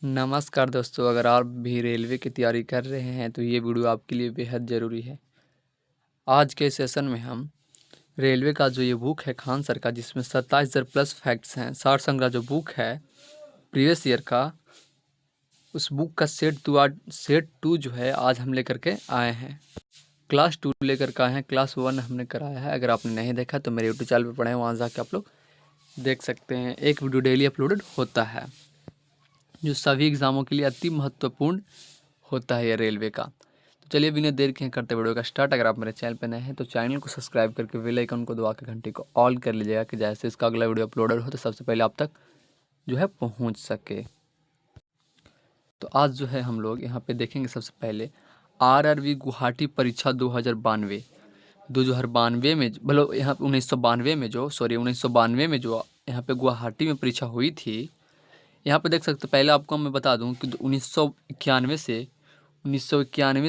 नमस्कार दोस्तों, अगर आप भी रेलवे की तैयारी कर रहे हैं तो ये वीडियो आपके लिए बेहद ज़रूरी है। आज के सेशन में हम रेलवे का जो ये बुक है खान सर का, जिसमें 27,000 प्लस फैक्ट्स हैं, सार संग्रह जो बुक है प्रीवियस ईयर का, उस बुक का सेट टू जो है आज हम लेकर के आए हैं। क्लास 2 लेकर के आए हैं, क्लास 1 हमने कराया है। अगर आपने नहीं देखा तो मेरे यूट्यूब चैनल पर पढ़े, वहाँ जाके आप लोग देख सकते हैं। एक वीडियो डेली अपलोडेड होता है जो सभी एग्ज़ामों के लिए अति महत्वपूर्ण होता है ये रेलवे का। तो चलिए बिना देर के करते वीडियो का स्टार्ट। अगर आप मेरे चैनल पर नए हैं तो चैनल को सब्सक्राइब करके बेल आइकन को दबा के घंटी को ऑल कर लीजिएगा कि जैसे इसका अगला वीडियो अपलोडेड हो तो सबसे पहले आप तक जो है पहुंच सके। तो आज जो है हम लोग यहाँ पे देखेंगे सबसे पहले RRB गुवाहाटी परीक्षा 2092 में, मतलब यहाँ 1992 में जो 1992 में जो यहाँ पे गुवाहाटी में परीक्षा हुई थी। यहाँ पे देख सकते हो, पहले आपको मैं बता दूं कि 1991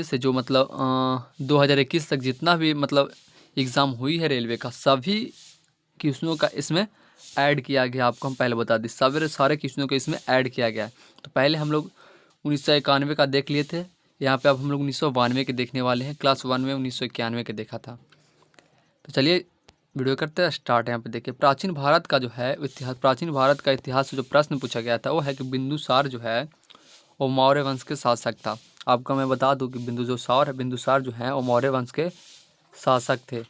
से जो मतलब 2021 तक जितना भी मतलब एग्ज़ाम हुई है रेलवे का, सभी क्वेश्चनों का इसमें ऐड किया गया। आपको हम पहले बता दें, सारे क्वेश्चनों को इसमें ऐड किया गया है। तो पहले हम लोग 1991 का देख लिए थे, यहाँ पे अब हम लोग 1992 के देखने वाले हैं। क्लास 1 में 1991 के देखा था। तो चलिए वीडियो करते हैं स्टार्ट। यहाँ पे देखिए, प्राचीन भारत का जो है इतिहास, प्राचीन भारत का इतिहास से जो प्रश्न पूछा गया था वो है कि बिंदुसार जो है वो मौर्य वंश के शासक था। आपको मैं बता दूं कि बिंदुसार जो है वो मौर्य वंश के शासक थे।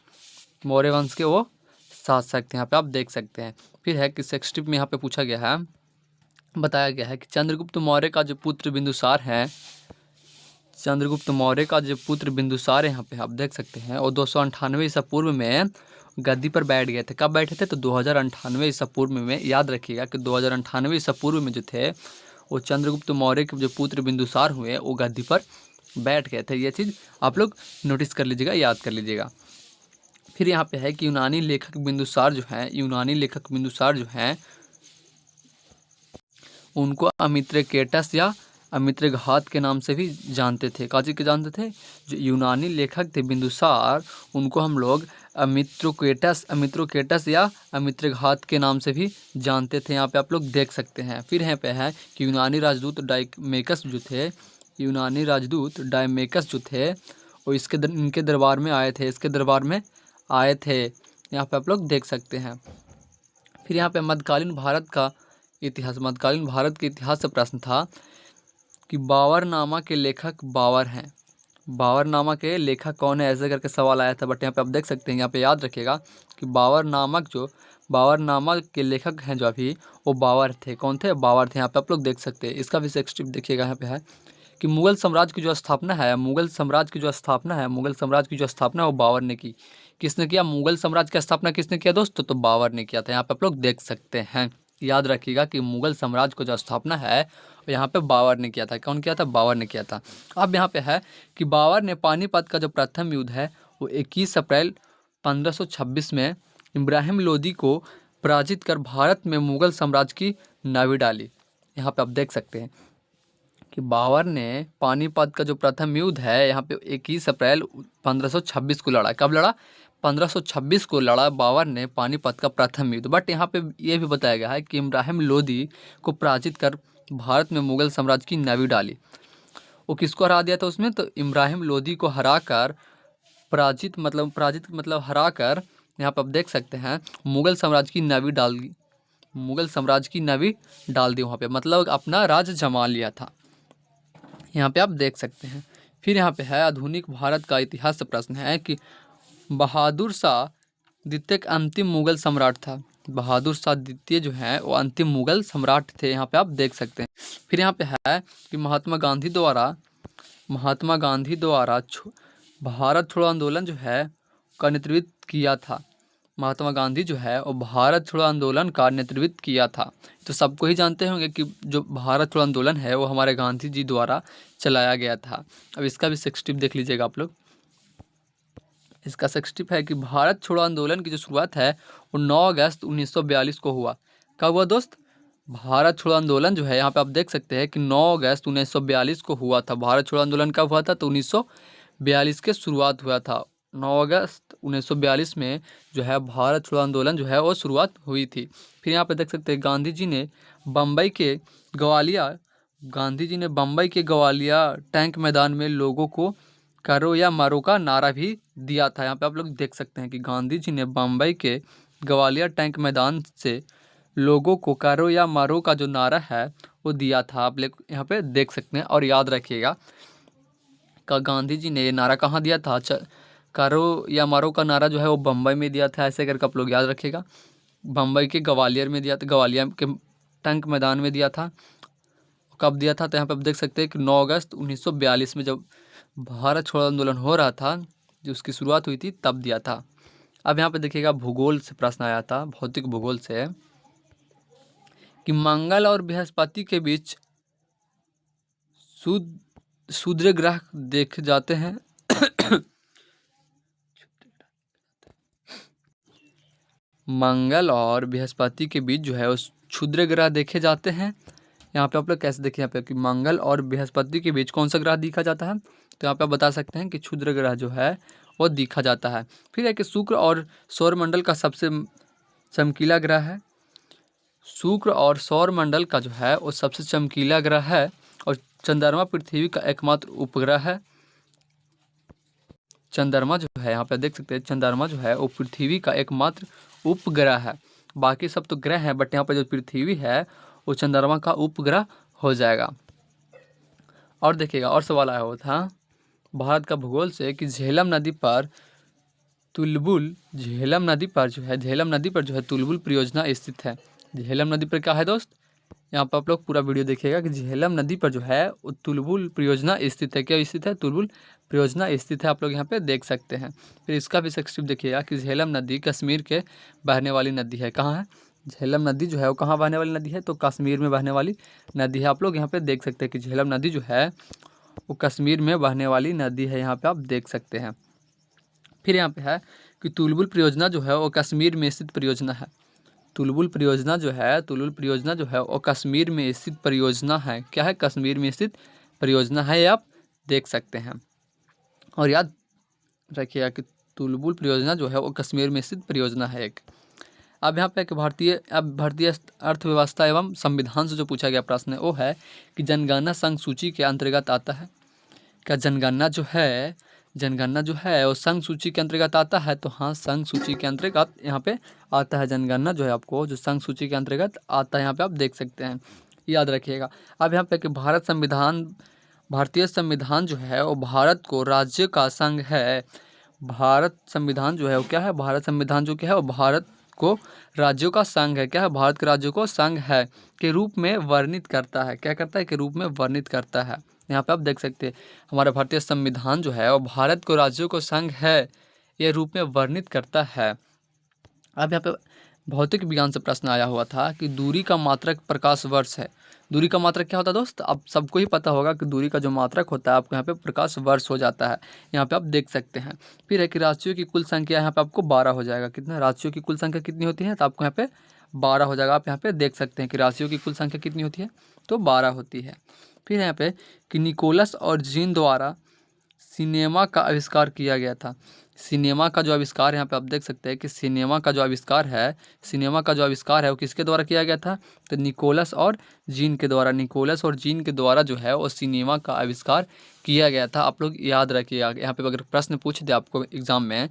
मौर्य वंश के वो शासक थे, यहाँ पे आप देख सकते हैं। फिर है कि सेक्स्टिव में यहाँ पे पूछा गया है, बताया गया है कि चंद्रगुप्त मौर्य का जो पुत्र बिंदुसार है, चंद्रगुप्त मौर्य का जो पुत्र बिंदुसार है, यहाँ पे आप देख सकते हैं, और 298 ईसा पूर्व में गद्दी पर बैठ गए थे। कब बैठे थे? तो 2098 ईसा पूर्व में। याद रखिएगा कि 2098 ईसा पूर्व में जो थे वो चंद्रगुप्त मौर्य के जो पुत्र बिंदुसार हुए वो गद्दी पर बैठ गए थे। ये चीज़ आप लोग नोटिस कर लीजिएगा, याद कर लीजिएगा। फिर यहाँ पे है कि यूनानी लेखक बिंदुसार जो हैं उनको अमित्रिकेटस या अमित्रघात के नाम से भी जानते थे। काजी के जानते थे? जो यूनानी लेखक थे बिंदुसार, उनको हम लोग अमित्रोकेटस या अमित्रघात के नाम से भी जानते थे। यहाँ पे आप लोग देख सकते हैं। फिर यहाँ पे है कि यूनानी राजदूत डायमेकस जो थे वो इनके दरबार में आए थे। यहाँ पे आप लोग देख सकते हैं। फिर यहाँ पे मध्यकालीन भारत के इतिहास से प्रश्न था कि बाबरनामा के लेखक बाबर हैं। बाबरनामा के लेखक कौन है, ऐसे करके सवाल आया था। बट यहाँ पे आप देख सकते हैं, यहाँ पे याद रखिएगा कि बाबरनामा के लेखक हैं जो अभी, वो बाबर थे। कौन थे? बाबर थे। यहाँ पे आप लोग देख सकते हैं। इसका भी सेक्स्टिव देखिएगा, यहाँ पे है कि मुगल साम्राज्य की जो स्थापना है वो बाबर ने की। किसने किया? मुगल साम्राज्य की स्थापना किसने किया दोस्तों? तो बाबर ने किया था। यहाँ पे आप लोग देख सकते हैं। याद रखिएगा कि मुगल साम्राज्य को जो स्थापना है यहाँ पे बाबर ने किया था। कौन किया था? बाबर ने किया था। अब यहाँ पे है कि बाबर ने पानीपत का जो प्रथम युद्ध है वो 21 अप्रैल 1526 में इब्राहिम लोदी को पराजित कर भारत में मुगल साम्राज्य की नावी डाली। यहाँ पे आप देख सकते हैं कि बाबर ने पानीपत का जो प्रथम युद्ध है यहाँ पे 21 अप्रैल 1526 को लड़ा। कब लड़ा? 1526 को लड़ा बाबर ने पानीपत का प्रथम युद्ध। बट यहाँ पे ये भी बताया गया है कि इब्राहिम लोदी को पराजित कर भारत में मुगल साम्राज्य की नावी डाली। वो किसको हरा दिया था उसमें? तो इब्राहिम लोदी को हराकर पराजित मतलब हराकर, यहाँ पर आप देख सकते हैं, मुगल साम्राज्य की नावी डाल दी वहाँ पे, मतलब अपना राज जमा लिया था। यहाँ पे आप देख सकते हैं। फिर यहाँ पे है आधुनिक भारत का इतिहास से प्रश्न है कि बहादुर शाह द्वितीय का अंतिम मुगल सम्राट था। बहादुर शाह द्वितीय जो है वो अंतिम मुगल सम्राट थे। यहाँ पे आप देख सकते हैं। फिर यहाँ पे है कि महात्मा गांधी द्वारा भारत छोड़ो आंदोलन जो है का नेतृत्व किया था। महात्मा गांधी जो है वो भारत छोड़ो आंदोलन का नेतृत्व किया था। तो सबको ही जानते होंगे कि जो भारत छोड़ो आंदोलन है वो हमारे गांधी जी द्वारा चलाया गया था। अब इसका भी सेक्स्टिव देख लीजिएगा आप लोग। इसका सेक्स्टिव है कि भारत छोड़ो आंदोलन की जो शुरुआत है वो 9 अगस्त 1942 को हुआ। कब हुआ दोस्त? भारत छोड़ो आंदोलन जो है, यहाँ पे आप देख सकते हैं कि 9 अगस्त 1942 को हुआ था। भारत छोड़ो आंदोलन कब हुआ था? तो 1942 के शुरुआत हुआ था। 9 अगस्त 1942 में जो है भारत छोड़ो आंदोलन जो है वो शुरुआत हुई थी। फिर यहाँ पे देख सकते हैं गांधी जी ने बम्बई के गांधी जी ने बम्बई के ग्वालिया टैंक मैदान में लोगों को करो या मरो का नारा भी दिया था। यहाँ पे आप लोग देख सकते हैं कि गांधी जी ने बम्बई के ग्वालियर टैंक मैदान से लोगों को करो या मरो का जो नारा है वो दिया था। आप लोग यहाँ पे देख सकते हैं और याद रखिएगा का गांधी जी ने ये नारा कहाँ दिया था। करो या मरो का नारा जो है वो बम्बई में दिया था, ऐसे करके आप लोग याद रखिएगा। बम्बई के ग्वालियर में दिया था, ग्वालियर के टैंक मैदान में दिया था। कब दिया था तो यहाँ पे आप देख सकते हैं कि 9 अगस्त 1942 में जब भारत छोड़ो आंदोलन हो रहा था, जो उसकी शुरुआत हुई थी, तब दिया था। अब यहाँ पे देखिएगा भूगोल से प्रश्न आया था, भौतिक भूगोल से, कि मंगल और बृहस्पति के बीच क्षुद्र ग्रह देखे जाते हैं। मंगल और बृहस्पति के बीच जो है उस क्षुद्र ग्रह देखे जाते हैं। यहाँ पे आप लोग कैसे देखें, यहाँ पे कि मंगल और बृहस्पति के बीच कौन सा ग्रह दिखा जाता है, तो यहाँ पे आप बता सकते हैं कि क्षुद्र ग्रह जो है वो दिखा जाता है। फिर है कि शुक्र और सौरमंडल का सबसे चमकीला ग्रह है। शुक्र और सौरमंडल का जो है वो सबसे चमकीला ग्रह है, और चंद्रमा पृथ्वी का एकमात्र उपग्रह है। चंद्रमा जो है, यहाँ पे देख सकते हैं, चंद्रमा जो है वो पृथ्वी का एकमात्र उपग्रह है। बाकी सब तो ग्रह हैं, बट यहाँ पे जो पृथ्वी है वो चंद्रमा का उपग्रह हो जाएगा। और देखिएगा और सवाल आया हुआ था भारत का भूगोल से, कि झेलम नदी पर झेलम नदी पर जो है तुलबुल परियोजना स्थित है। झेलम नदी पर क्या है दोस्त, यहाँ पर आप लोग पूरा वीडियो देखिएगा कि झेलम नदी पर जो है वो तुलबुल परियोजना स्थित है। क्या स्थित है, तुलबुल परियोजना स्थित है, आप लोग यहाँ पे देख सकते हैं। फिर इसका भी संक्षिप्त देखिएगा कि झेलम नदी कश्मीर के बहने वाली नदी है। कहाँ है झेलम नदी जो है वो, कहाँ बहने वाली नदी है, तो कश्मीर में बहने वाली नदी है। आप लोग यहाँ पे देख सकते हैं कि झेलम नदी जो है वो कश्मीर में बहने वाली नदी है, यहाँ पे आप देख सकते हैं। फिर यहाँ पे है कि तुलबुल परियोजना जो है वो कश्मीर में स्थित परियोजना है। तुलबुल परियोजना जो है वो कश्मीर में स्थित परियोजना है। क्या है, कश्मीर में स्थित परियोजना है, ये आप देख सकते हैं। और याद रखिएगा कि तुलबुल परियोजना जो है वो कश्मीर में स्थित परियोजना है एक। अब यहाँ पे एक भारतीय अर्थव्यवस्था एवं संविधान से जो पूछा गया प्रश्न है वो है कि जनगणना संघ सूची के अंतर्गत आता है। क्या जनगणना जो है वो संघ सूची के अंतर्गत आता है, तो हाँ, संघ सूची के अंतर्गत यहाँ पे आता है। जनगणना जो है आपको जो संघ सूची के अंतर्गत आता है, यहाँ पे आप देख सकते हैं, याद रखिएगा। अब यहाँ पे कि भारतीय संविधान जो है वो भारत को राज्य का संघ है। भारत संविधान जो है वो क्या है, भारत संविधान जो क्या है वो भारत को राज्यों का संघ है। क्या है, भारत के राज्यों को संघ है के रूप में वर्णित करता है। क्या करता है, के रूप में वर्णित करता है। यहाँ पे आप देख सकते हैं हमारा भारतीय संविधान जो है वो भारत को राज्यों को संघ है ये रूप में वर्णित करता है। अब यहाँ पे भौतिक विज्ञान से प्रश्न आया हुआ था कि दूरी का मात्रक प्रकाश वर्ष है। दूरी का मात्रक क्या होता है दोस्त, आप सबको ही पता होगा कि दूरी का जो मात्रक होता है आपको यहाँ पे प्रकाश वर्ष हो जाता है, यहाँ पे आप देख सकते हैं। फिर है कि राशियों की कुल संख्या यहाँ पे आपको 12 हो जाएगा। कितना, राशियों की कुल संख्या कितनी होती है, तो आपको यहाँ पे 12 हो जाएगा। आप यहाँ पे देख सकते हैं कि राशियों की कुल संख्या कितनी होती है, तो 12 होती है। फिर यहाँ पे कि निकोलस और जीन द्वारा सिनेमा का आविष्कार किया गया था। सिनेमा का जो आविष्कार, यहाँ पे आप देख सकते हैं कि सिनेमा का जो आविष्कार है वो किसके द्वारा किया गया था, तो निकोलस और जीन के द्वारा जो है वो सिनेमा का आविष्कार किया गया था। आप लोग याद रखिएगा, यहाँ पे अगर प्रश्न पूछ दे आपको एग्जाम में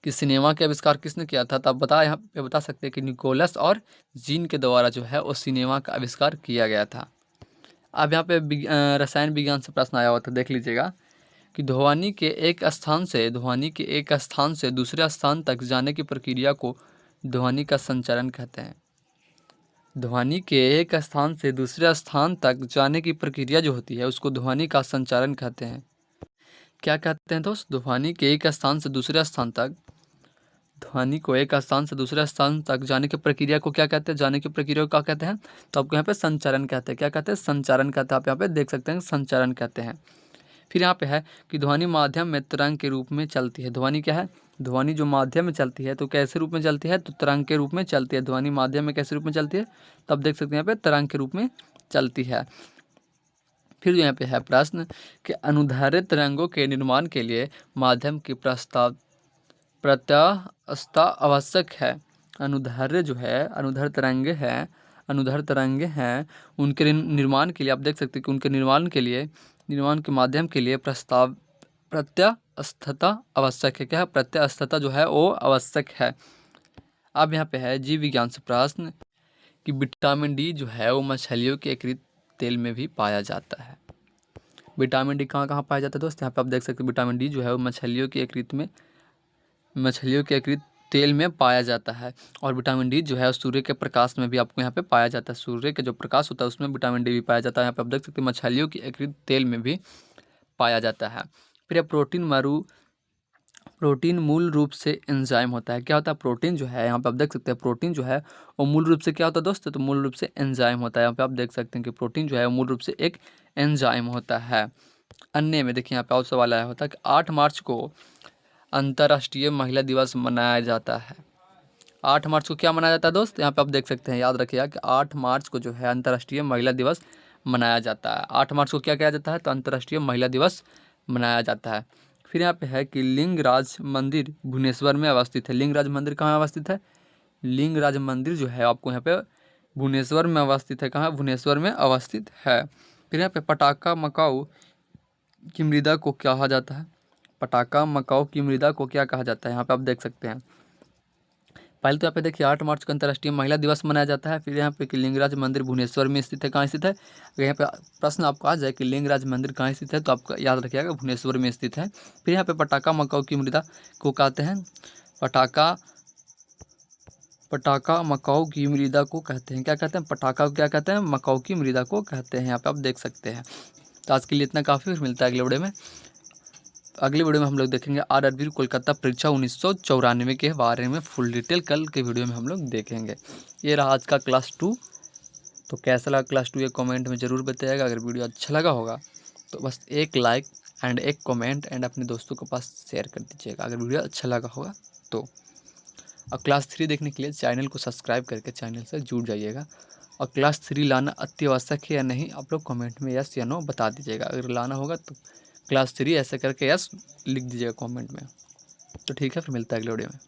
कि सिनेमा के आविष्कार किसने किया था, तो आप यहाँ पे बता सकते हैं कि निकोलस और जीन के द्वारा जो है वो सिनेमा का आविष्कार किया गया था। अब यहाँ पे रसायन विज्ञान से प्रश्न आया हुआ था, देख लीजिएगा कि ध्वनि के एक स्थान से दूसरे स्थान तक जाने की प्रक्रिया को ध्वनि का संचरण कहते हैं। ध्वनि के एक स्थान से दूसरे स्थान तक जाने की प्रक्रिया जो होती है उसको ध्वनि का संचरण कहते हैं। क्या कहते हैं दोस्त, ध्वनि के एक स्थान से दूसरे स्थान तक, ध्वनि को एक स्थान से दूसरे स्थान तक जाने की प्रक्रिया को क्या कहते हैं, जाने की प्रक्रिया को क्या कहते हैं, तो आपको यहाँ पे संचरण कहते हैं। क्या कहते हैं, संचरण कहते हैं। आप यहाँ पे देख सकते हैं संचरण कहते हैं। फिर यहाँ पे है कि ध्वनि माध्यम में तरंग के रूप में चलती है। ध्वनि क्या है, ध्वनि जो माध्यम में चलती है तो कैसे रूप में चलती है, तो तरंग के रूप में चलती है। ध्वनि माध्यम में कैसे रूप में चलती है, तब देख सकते हैं यहाँ पे तरंग के रूप में चलती है। फिर यहाँ पे है प्रश्न कि अनुदैर्ध्य तरंगों के निर्माण के लिए माध्यम की प्रत्यास्थता आवश्यक है। अनुदैर्ध्य तरंगे हैं, अनुदैर्ध्य तरंगे हैं उनके निर्माण के लिए आप देख सकते हैं कि उनके निर्माण के माध्यम के लिए प्रत्यस्थता आवश्यक है। क्या है? प्रत्यस्थता जो है वो आवश्यक है। अब यहाँ पे है जीव विज्ञान से प्रश्न कि विटामिन डी जो है वो मछलियों के यकृत तेल में भी पाया जाता है। विटामिन डी कहाँ कहाँ पाया जाता है दोस्त? यहाँ पे आप देख सकते हैं विटामिन डी जो है वो मछलियों के यकृत तेल में पाया जाता है। और विटामिन डी जो है सूर्य के प्रकाश में भी आपको यहाँ पे पाया जाता है। सूर्य का जो प्रकाश होता है उसमें विटामिन डी भी पाया जाता है। यहाँ पे आप देख सकते हैं मछलियों के यकृत तेल में भी पाया जाता है। फिर प्रोटीन मूल रूप से एंजाइम होता है। क्या होता है? प्रोटीन जो है यहाँ पे आप देख सकते हैं प्रोटीन जो है वो मूल रूप से क्या होता है दोस्त? तो मूल रूप से एंजाइम होता है। यहाँ पे आप देख सकते हैं कि प्रोटीन जो है वो मूल रूप से एक एंजाइम होता है। अन्य में देखिए यहाँ पे और सवाल आया होता है कि 8 मार्च को अंतर्राष्ट्रीय महिला दिवस मनाया जाता है। 8 मार्च को क्या मनाया जाता है दोस्त? यहाँ पे आप देख सकते हैं, याद रखिएगा कि 8 मार्च को जो है अंतर्राष्ट्रीय महिला दिवस मनाया जाता है। 8 मार्च को क्या किया जाता है? तो अंतर्राष्ट्रीय महिला दिवस मनाया जाता है। फिर यहाँ पे है कि लिंगराज मंदिर भुवनेश्वर में अवस्थित है। लिंगराज मंदिर कहाँ अवस्थित है? लिंगराज मंदिर जो है आपको यहाँ पे भुवनेश्वर में अवस्थित है। कहाँ? भुवनेश्वर में अवस्थित है। फिर यहाँ पे पटाका मकाऊ की मृदा को क्या कहा जाता है? पटाका मकाऊ की मृदा को क्या कहा जाता है? यहाँ पे आप देख सकते हैं। पहले तो यहाँ पे देखिए 8 मार्च को अंतर्राष्ट्रीय महिला दिवस मनाया जाता है। फिर यहाँ पे कि लिंगराज मंदिर भुवनेश्वर में स्थित है। कहाँ स्थित है? अगर यहाँ पे प्रश्न आपको आ जाए कि लिंगराज मंदिर कहाँ स्थित है तो आपको याद रखिएगा भुवनेश्वर में स्थित है। फिर यहाँ पे पटाका मकाऊ की मृदा को कहते हैं पटाका मकाऊ की मृदा को कहते हैं। क्या कहते हैं? पटाका को क्या कहते हैं? मकाऊ की मृदा को कहते हैं। यहाँ पे आप देख सकते हैं। तो आज के लिए इतना काफ़ी, फिर मिलता है अगले वीडियो में। अगले वीडियो में हम लोग देखेंगे आरआरबी कोलकाता परीक्षा 1994 के बारे में फुल डिटेल कल के वीडियो में हम लोग देखेंगे। ये रहा आज का क्लास 2। तो कैसा लगा क्लास 2 ये कमेंट में ज़रूर बताइएगा। अगर वीडियो अच्छा लगा होगा तो बस एक लाइक एंड एक कमेंट एंड अपने दोस्तों के पास शेयर कर दीजिएगा अगर वीडियो अच्छा लगा होगा तो। और क्लास 3 देखने के लिए चैनल को सब्सक्राइब करके चैनल से जुड़ जाइएगा। और क्लास 3 लाना अति आवश्यक है या नहीं आप लोग कमेंट में यस या नो बता दीजिएगा। अगर लाना होगा तो क्लास 3 ऐसे करके यस लिख दीजिएगा कमेंट में। तो ठीक है, फिर मिलता है अगले वीडियो में।